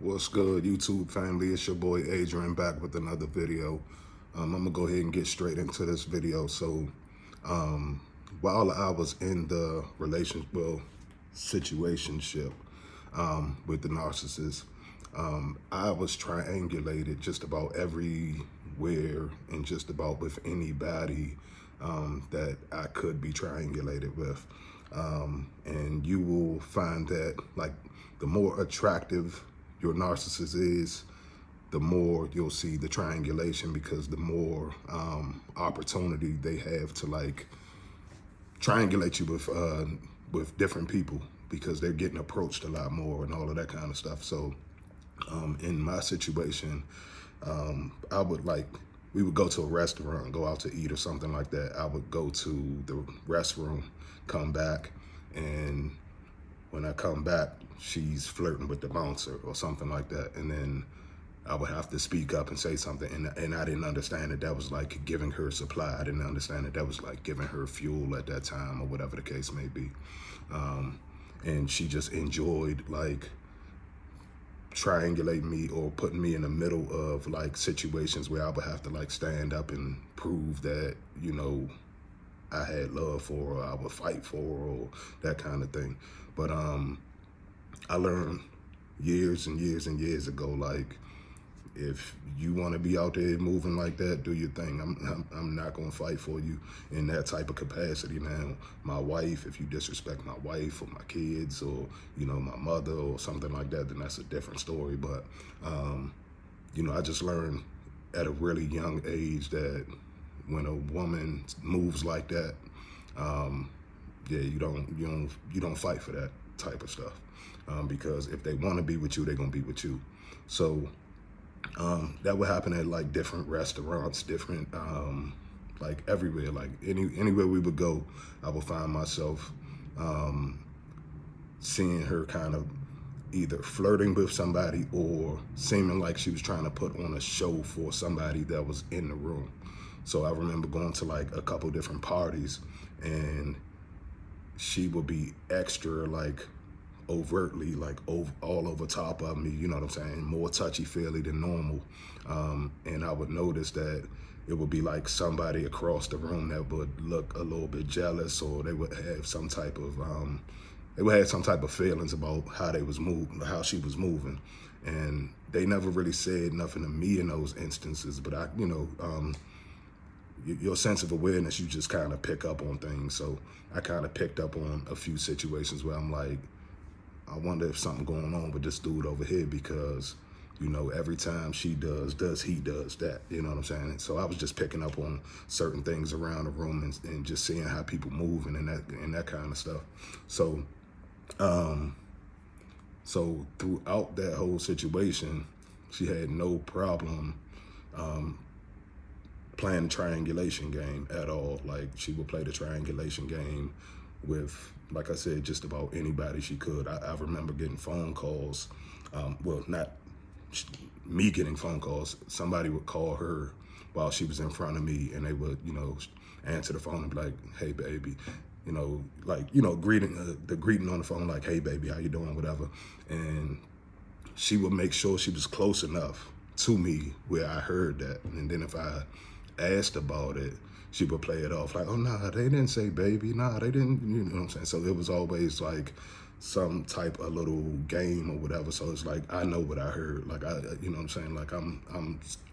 What's good, YouTube family? It's your boy Adrian back with another video. I'm gonna go ahead and get straight into this video. So, while I was in the situationship with the narcissist, I was triangulated just about everywhere and just about with anybody that I could be triangulated with. And you will find that like the more attractive your narcissist is, the more you'll see the triangulation, because the more opportunity they have to like triangulate you with different people, because they're getting approached a lot more and all of that kind of stuff. So in my situation, I would we would go to a restaurant, go out to eat or something like that. I would go to the restroom, come back, and when I come back, she's flirting with the bouncer or something like that. And then I would have to speak up and say something. And I didn't understand that that was like giving her supply. I didn't understand that that was like giving her fuel at that time, or whatever the case may be. And she just enjoyed like triangulate me or putting me in the middle of like situations where I would have to like stand up and prove that, you know, I had love for her, or I would fight for her, or that kind of thing. But I learned years and years and years ago, like, if you want to be out there moving like that, do your thing. I'm not gonna fight for you in that type of capacity. Now, my wife, if you disrespect my wife or my kids, or you know, my mother or something like that, then that's a different story. But you know, I just learned at a really young age that when a woman moves like that, yeah, you don't fight for that type of stuff, because if they want to be with you, they're gonna be with you. So that would happen at like different restaurants, different like everywhere, like anywhere we would go, I would find myself seeing her kind of either flirting with somebody or seeming like she was trying to put on a show for somebody that was in the room. So I remember going to like a couple different parties, and she would be extra like overtly like all over top of me, you know what I'm saying, more touchy-feely than normal. And I would notice that it would be like somebody across the room that would look a little bit jealous, or they would have some type of feelings about how they was moving, how she was moving. And they never really said nothing to me in those instances, but I, you know, your sense of awareness, you just kind of pick up on things. So I kind of picked up on a few situations where I'm like, I wonder if something going on with this dude over here, because, you know, every time she does he does that, you know what I'm saying? So I was just picking up on certain things around the room and just seeing how people move and that kind of stuff. So, so throughout that whole situation, she had no problem playing the triangulation game at all. Like, she would play the triangulation game with, like I said, just about anybody she could. I remember getting phone calls, well, not me getting phone calls. Somebody would call her while she was in front of me, and they would, you know, answer the phone and be like, "Hey, baby," you know, like, you know, the greeting on the phone, like, "Hey, baby, how you doing?" Whatever. And she would make sure she was close enough to me where I heard that. And then if I asked about it, she would play it off like, "Oh, nah, they didn't say baby. Nah, they didn't," you know what I'm saying? So it was always like some type of little game or whatever. So it's like, I know what I heard. Like, you know what I'm saying? Like,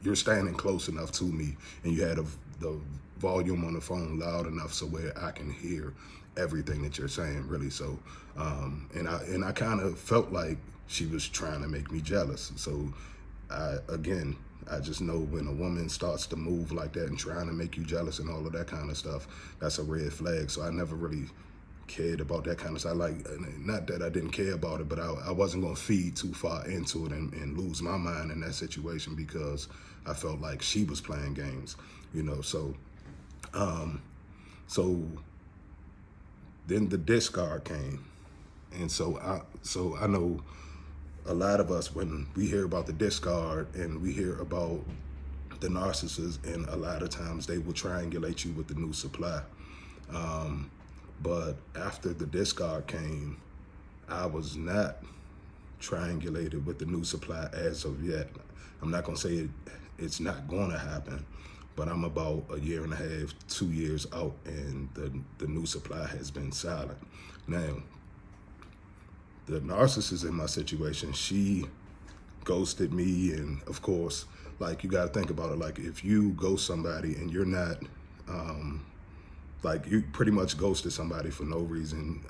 you're standing close enough to me, and you had the volume on the phone loud enough so where I can hear everything that you're saying, really. So, and I kind of felt like she was trying to make me jealous. So I just know when a woman starts to move like that and trying to make you jealous and all of that kind of stuff, that's a red flag. So I never really cared about that kind of stuff. Like, not that I didn't care about it, but I wasn't going to feed too far into it and lose my mind in that situation, because I felt like she was playing games, you know. So, so then the discard came. And so I know a lot of us, when we hear about the discard and we hear about the narcissist, and a lot of times they will triangulate you with the new supply. But after the discard came, I was not triangulated with the new supply as of yet. I'm not gonna say it's not gonna happen, but I'm about a year and a half, 2 years out, and the new supply has been silent. Now, the narcissist in my situation, she ghosted me, and of course, like, you gotta think about it. Like, if you ghost somebody and you're not, like, you pretty much ghosted somebody for no reason,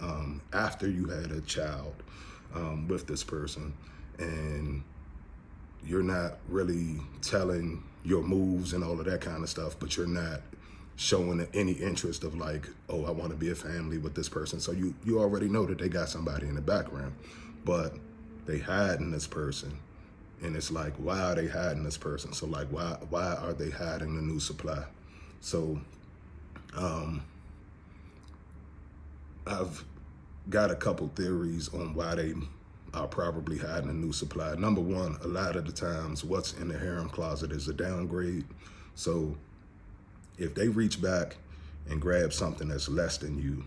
after you had a child with this person, and you're not really telling your moves and all of that kind of stuff, but you're not showing any interest of like, oh, I want to be a family with this person. So you already know that they got somebody in the background, but they hiding this person. And it's like, why are they hiding this person? So like, why are they hiding the new supply? So I've got a couple theories on why they are probably hiding a new supply. Number one, a lot of the times what's in the harem closet is a downgrade. So if they reach back and grab something that's less than you,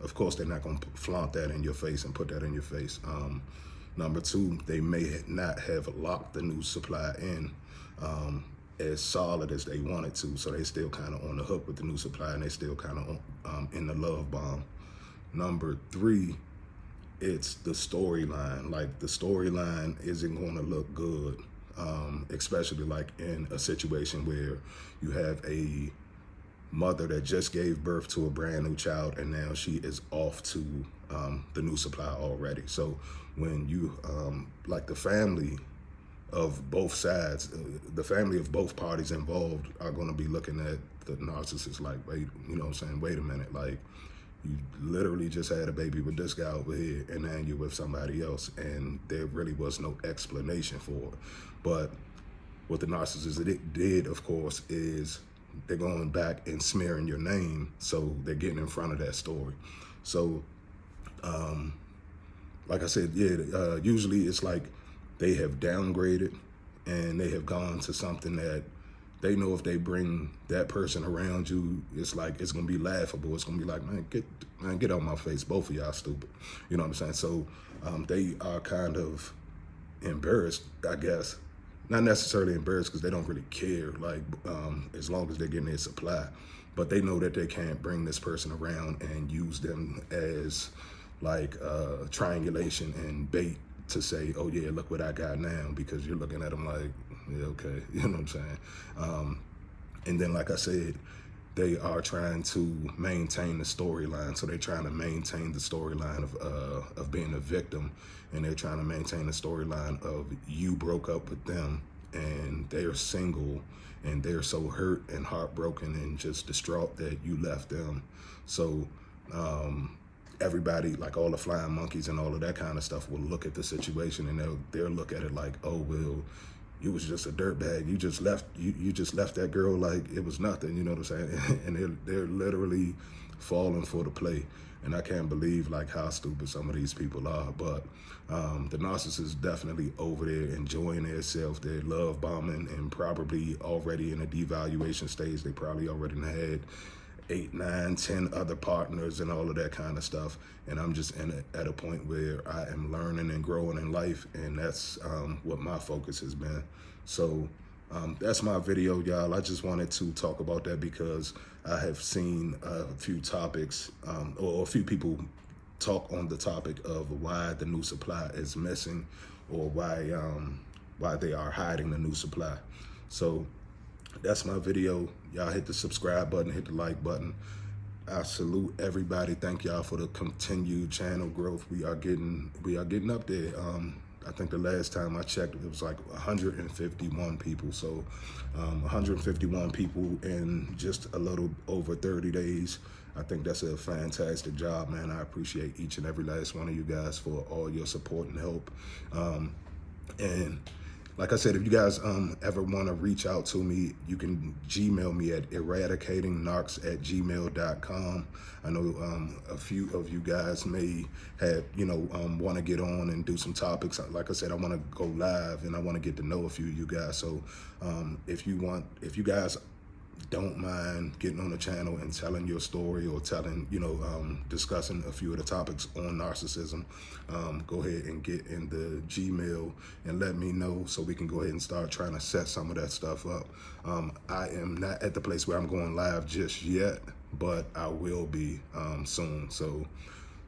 of course they're not gonna flaunt that in your face and put that in your face. Number two, they may not have locked the new supply in as solid as they wanted to. So they still kind of on the hook with the new supply, and they still kind of in the love bomb. Number three, it's the storyline. Like, the storyline isn't going to look good, especially like in a situation where you have a mother that just gave birth to a brand new child, and now she is off to the new supply already. So when you, like, the family of both sides, the family of both parties involved are going to be looking at the narcissist like, wait, you know what I'm saying? Wait a minute, like, you literally just had a baby with this guy over here, and now you're with somebody else, and there really was no explanation for it. But what the narcissist did, of course, is they're going back and smearing your name, so they're getting in front of that story. So, like I said, yeah, usually it's like they have downgraded and they have gone to something that they know if they bring that person around you, it's like, it's gonna be laughable. It's gonna be like, man, get out my face, both of y'all stupid. You know what I'm saying? So they are kind of embarrassed, I guess. Not necessarily embarrassed because they don't really care, like, as long as they're getting their supply. But they know that they can't bring this person around and use them as like triangulation and bait to say, oh yeah, look what I got now, because you're looking at them like, yeah, okay, you know what I'm saying? And then, like I said, they are trying to maintain the storyline. So they're trying to maintain the storyline of being a victim, and they're trying to maintain the storyline of you broke up with them and they're single and they're so hurt and heartbroken and just distraught that you left them. So everybody, like all the flying monkeys and all of that kind of stuff, will look at the situation and they'll look at it like, oh, well, you was just a dirtbag. You just left that girl like it was nothing. You know what I'm saying? And they're literally falling for the play. And I can't believe like how stupid some of these people are. But the narcissist is definitely over there enjoying themselves. They're love bombing and probably already in a devaluation stage. They probably already had 8, 9, 10 other partners and all of that kind of stuff. And I'm just at a point where I am learning and growing in life, and that's what my focus has been. So that's my video, y'all. I just wanted to talk about that because I have seen a few topics or a few people talk on the topic of why the new supply is missing, or why they are hiding the new supply. So that's my video. Y'all hit the subscribe button, hit the like button. I salute everybody. Thank y'all for the continued channel growth. We are getting up there. I think the last time I checked, it was like 151 people. So 151 people in just a little over 30 days. I think that's a fantastic job, man. I appreciate each and every last one of you guys for all your support and help. And like I said, if you guys ever want to reach out to me, you can Gmail me at eradicatingnarcs@gmail.com. I know a few of you guys may have, want to get on and do some topics. Like I said, I want to go live and I want to get to know a few of you guys. So if you guys don't mind getting on the channel and telling your story, or telling, discussing a few of the topics on narcissism, go ahead and get in the Gmail and let me know, so we can go ahead and start trying to set some of that stuff up. I am not at the place where I'm going live just yet, but I will be soon. So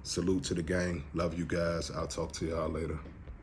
salute to the gang. Love you guys. I'll talk to y'all later.